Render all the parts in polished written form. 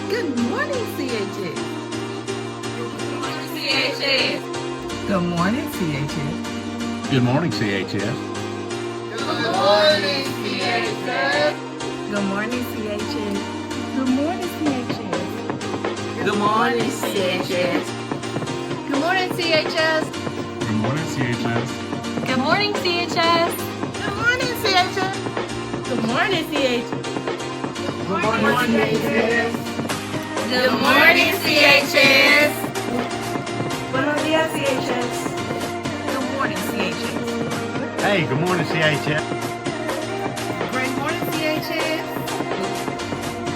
Good morning, CHS. CHS. Good morning, CHS. Good morning, CHS. Good morning, CHS. Good morning, CHS. Good morning, CHS. Good morning, CHS. Good morning, CHS. Good morning, CHS. Good morning, CHS. Good morning, CHS. Good morning, CHS. Good morning, CHS. Good morning, CHS. Buenos días, CHS. Good morning, CHS. Hey, good morning, CHS. Great morning, CHS.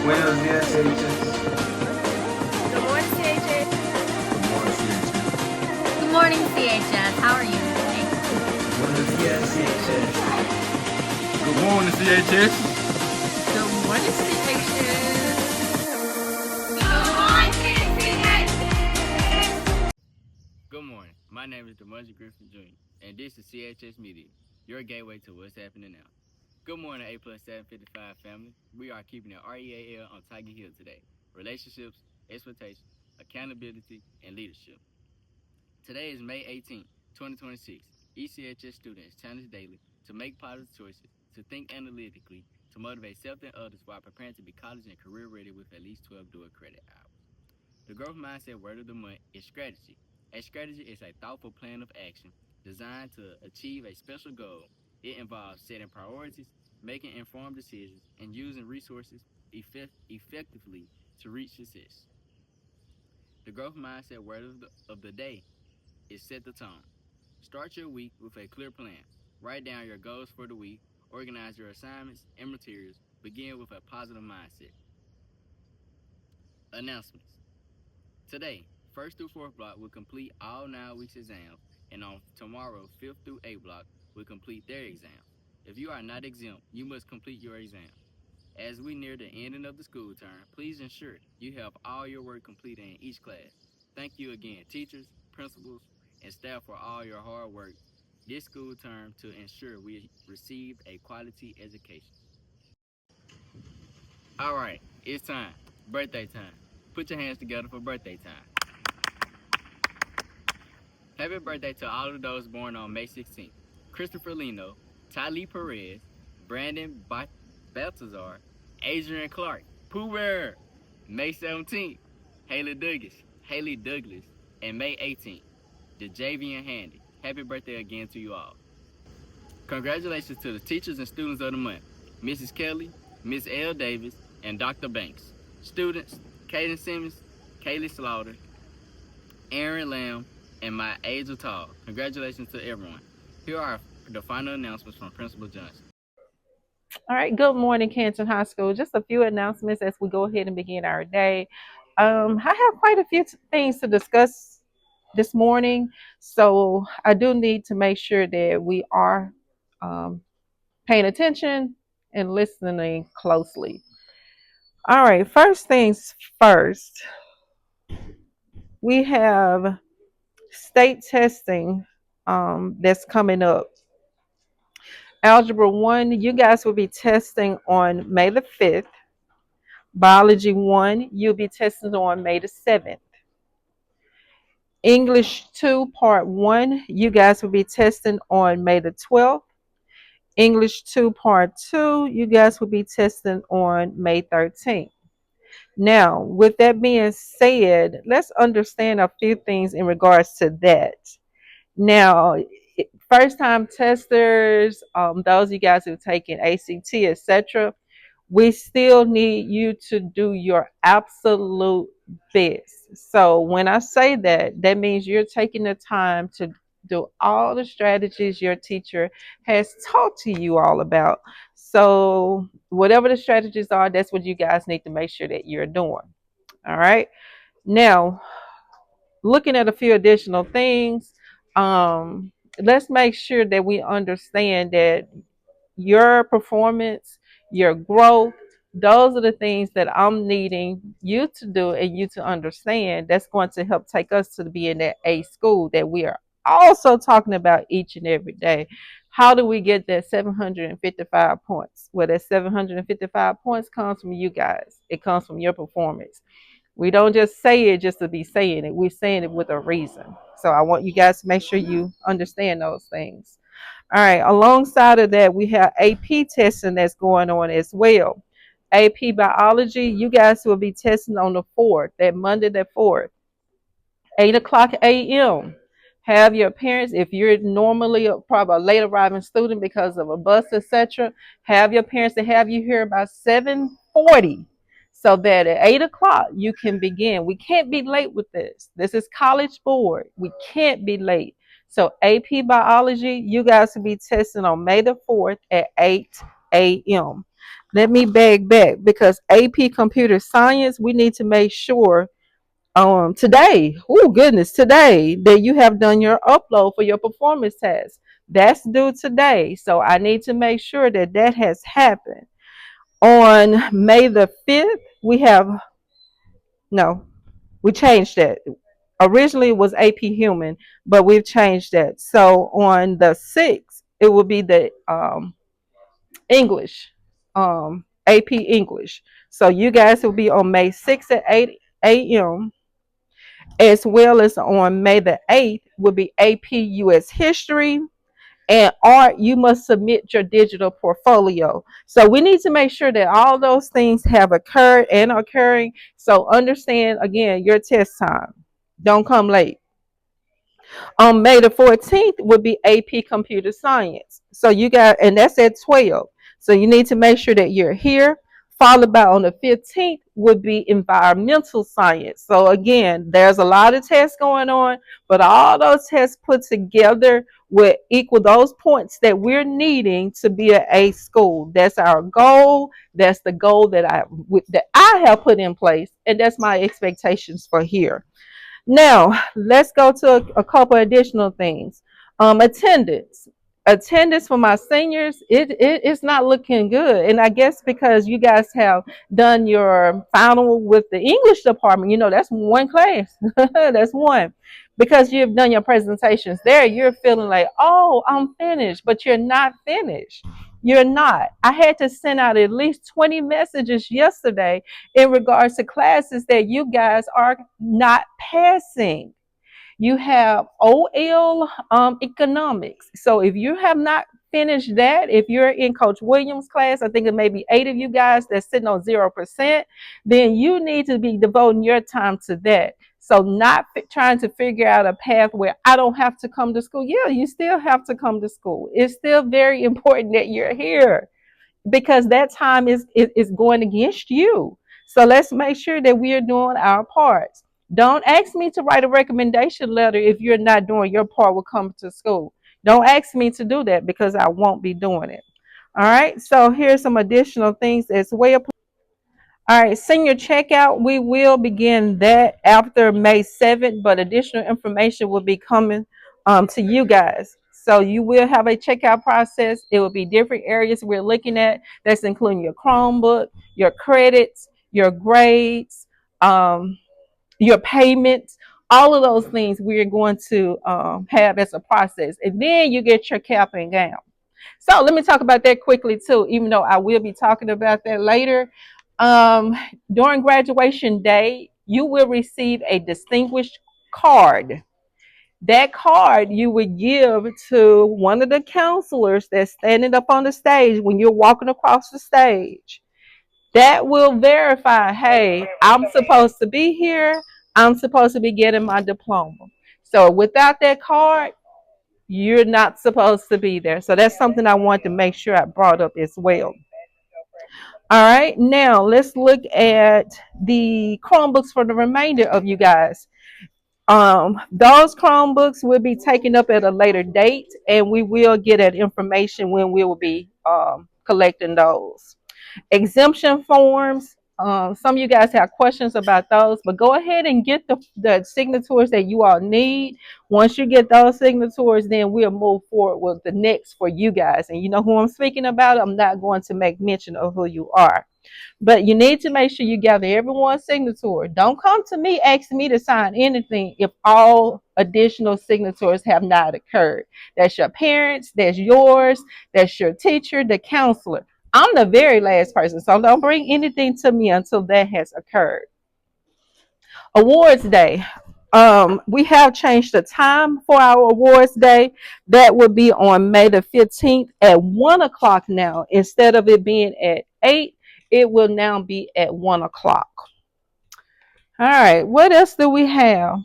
Buenos días, CHS. Good morning, CHS. Good morning, CHS. Good morning, CHS. How are you today? Buenos días, CHS. Good morning, CHS. Good morning, CHS. Good morning. My name is DeMundre Griffin Jr., and this is CHS Media, your gateway to what's happening now. Good morning, A plus 755 family. We are keeping it REAL on Tiger Hill today. Relationships, expectations, accountability, and leadership. Today is May 18, 2026. ECHS students challenged daily to make positive choices, to think analytically, to motivate self and others while preparing to be college and career ready with at least 12 dual credit hours. The growth mindset word of the month is strategy. A strategy is a thoughtful plan of action designed to achieve a special goal. It involves setting priorities, making informed decisions, and using resources effectively to reach success. The growth mindset word of the day is set the tone. Start your week with a clear plan. Write down your goals for the week, organize your assignments and materials, begin with a positive mindset. Announcements. Today, 1st through 4th block will complete all 9 weeks exams, and on tomorrow, 5th through 8th block will complete their exams. If you are not exempt, you must complete your exam. As we near the ending of the school term, please ensure you have all your work completed in each class. Thank you again, teachers, principals, and staff for all your hard work this school term to ensure we received a quality education. All right, it's time. Birthday time. Put your hands together for birthday time. Happy birthday to all of those born on May 16th. Christopher Lino, Tylee Perez, Brandon Baltazar, Adrian Clark, Pooh Bear. May 17th, Haley Douglas, and May 18th, DeJavian Handy. Happy birthday again to you all. Congratulations to the teachers and students of the month, Mrs. Kelly, Miss L. Davis, and Dr. Banks. Students, Kaden Simmons, Kaylee Slaughter, Aaron Lamb, and my Angel Tall. Congratulations to everyone. Here are the final announcements from Principal Johnson. All right, good morning, Canton High School. Just a few announcements as we go ahead and begin our day. I have quite a few things to discuss this morning, so I do need to make sure that we are um, paying attention and listening closely. All right, first things first, we have state testing that's coming up. Algebra 1, you guys will be testing on May the 5th. Biology 1, you'll be testing on May the 7th. English 2, Part 1, you guys will be testing on May the 12th. English 2, Part 2, you guys will be testing on May 13th. Now, with that being said, let's understand a few things in regards to that. Now, first time testers, those of you guys who've taken ACT, etc., we still need you to do your absolute best. So when I say that, that means you're taking the time to do all the strategies your teacher has taught to you all about. So whatever the strategies are, that's what you guys need to make sure that you're doing. All right. Now, looking at a few additional things, let's make sure that we understand that your performance, your growth, those are the things that I'm needing you to do and you to understand. That's going to help take us to being that A school that we are also talking about each and every day. How do we get that 755 points? Well, that 755 points comes from you guys. It comes from your performance. We don't just say it just to be saying it. We're saying it with a reason. So I want you guys to make sure you understand those things. All right. Alongside of that, we have AP testing that's going on as well. AP biology, you guys will be testing on the 4th, that Monday, the 4th. 8 o'clock a.m. Have your parents, if you're normally probably a late arriving student because of a bus, etc., have your parents to have you here about 7:40, so that at 8 o'clock you can begin. We can't be late with this. This is College Board. We can't be late. So AP Biology, you guys will be testing on May the 4th at 8 a.m. Let me back because AP Computer Science, we need to make sure today, oh goodness, today that you have done your upload for your performance test. That's due today, so I need to make sure that that has happened. On May the 5th, we have no, we changed that. Originally it was AP Human, but we've changed that. So on the 6th, it will be the English, AP English. So you guys will be on May 6th at 8 a.m. as well as on May the 8th will be AP US History. And art, you must submit your digital portfolio. So we need to make sure that all those things have occurred and are occurring. So understand again your test time. Don't come late. On May the 14th would be AP Computer Science. So you got, and that's at 12. So you need to make sure that you're here. Followed by on the 15th would be environmental science. So again, there's a lot of tests going on, but all those tests put together will equal those points that we're needing to be an A school. That's our goal. That's the goal that I have put in place, and that's my expectations for here. Now, let's go to a couple additional things. Attendance. Attendance for my seniors, it's not looking good. And I guess because you guys have done your final with the English department, that's one class. That's one. Because you've done your presentations there, you're feeling like, oh, I'm finished, but you're not finished. You're not. I had to send out at least 20 messages yesterday in regards to classes that you guys are not passing. You have OL economics. So if you have not finished that, if you're in Coach Williams' class, I think it may be 8 of you guys that's sitting on 0%, then you need to be devoting your time to that. So not trying to figure out a path where I don't have to come to school. Yeah, you still have to come to school. It's still very important that you're here because that time is going against you. So let's make sure that we are doing our parts. Don't ask me to write a recommendation letter if you're not doing your part with coming to school. Don't ask me to do that because I won't be doing it. All right. So here's some additional things as well. All right, senior checkout, we will begin that after May 7th, but additional information will be coming to you guys. So you will have a checkout process. It will be different areas we're looking at. That's including your Chromebook, your credits, your grades, your payments, all of those things we're going to have as a process. And then you get your cap and gown. So let me talk about that quickly too, even though I will be talking about that later. Um, During graduation day, you will receive a distinguished card. That card you would give to one of the counselors that's standing up on the stage when you're walking across the stage. That will verify, hey, I'm supposed to be here. I'm supposed to be getting my diploma. So without that card, you're not supposed to be there. So that's something I want to make sure I brought up as well. All right, now let's look at the Chromebooks for the remainder of you guys. Those Chromebooks will be taken up at a later date, and we will get that information when we will be collecting those. Exemption forms. Some of you guys have questions about those, but go ahead and get the signatures that you all need. Once you get those signatures, then we'll move forward with the next for you guys. And you know who I'm speaking about. I'm not going to make mention of who you are. But you need to make sure you gather everyone's signature. Don't come to me asking me to sign anything if all additional signatures have not occurred. That's your parents, that's yours, that's your teacher, the counselor. I'm the very last person, so don't bring anything to me until that has occurred. Awards Day. We have changed the time for our awards day. That will be on May the 15th at 1 o'clock now. Instead of it being at 8, it will now be at 1 o'clock. All right, what else do we have?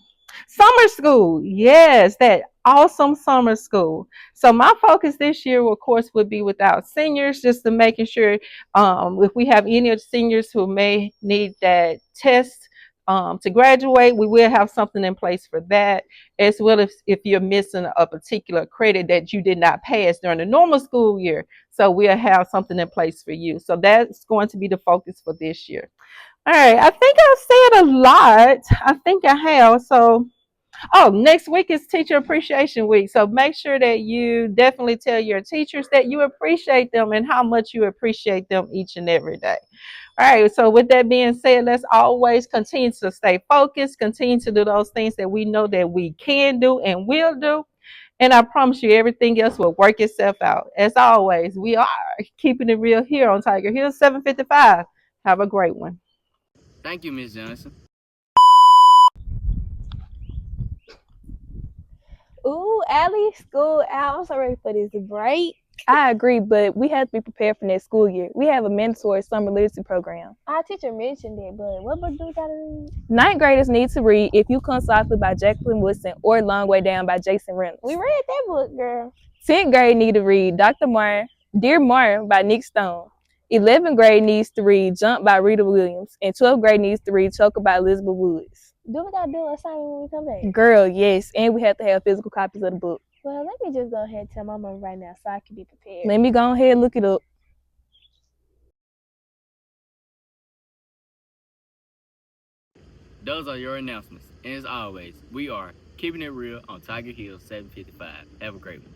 Summer school. Yes, that awesome summer school. So my focus this year, of course, would be with our seniors, just to making sure if we have any of the seniors who may need that test to graduate, we will have something in place for that, as well as if you're missing a particular credit that you did not pass during the normal school year. So we'll have something in place for you. So that's going to be the focus for this year. All right, I think I've said a lot. I think I have. So, oh, next week is Teacher Appreciation Week. So make sure that you definitely tell your teachers that you appreciate them and how much you appreciate them each and every day. All right, so with that being said, let's always continue to stay focused, continue to do those things that we know that we can do and will do. And I promise you, everything else will work itself out. As always, we are keeping it real here on Tiger Hill 755. Have a great one. Thank you, Ms. Johnson. Ooh, Allie, school out. I'm so ready for this break. I agree, but we have to be prepared for next school year. We have a mandatory summer literacy program. Our teacher mentioned it, but what book do we gotta read? Ninth graders need to read If You Come Softly by Jacqueline Woodson or Long Way Down by Jason Reynolds. We read that book, girl. 10th grade need to read Dr. Martin, Dear Martin by Nick Stone. 11th grade needs to read Jump by Rita Williams, and 12th grade needs to read Choker by Elizabeth Woods. Do we gotta do an assignment when we come back? Girl, yes, and we have to have physical copies of the book. Well, let me just go ahead and tell my mom right now so I can be prepared. Let me go ahead and look it up. Those are your announcements. And as always, we are keeping it real on Tiger Hill 755. Have a great one.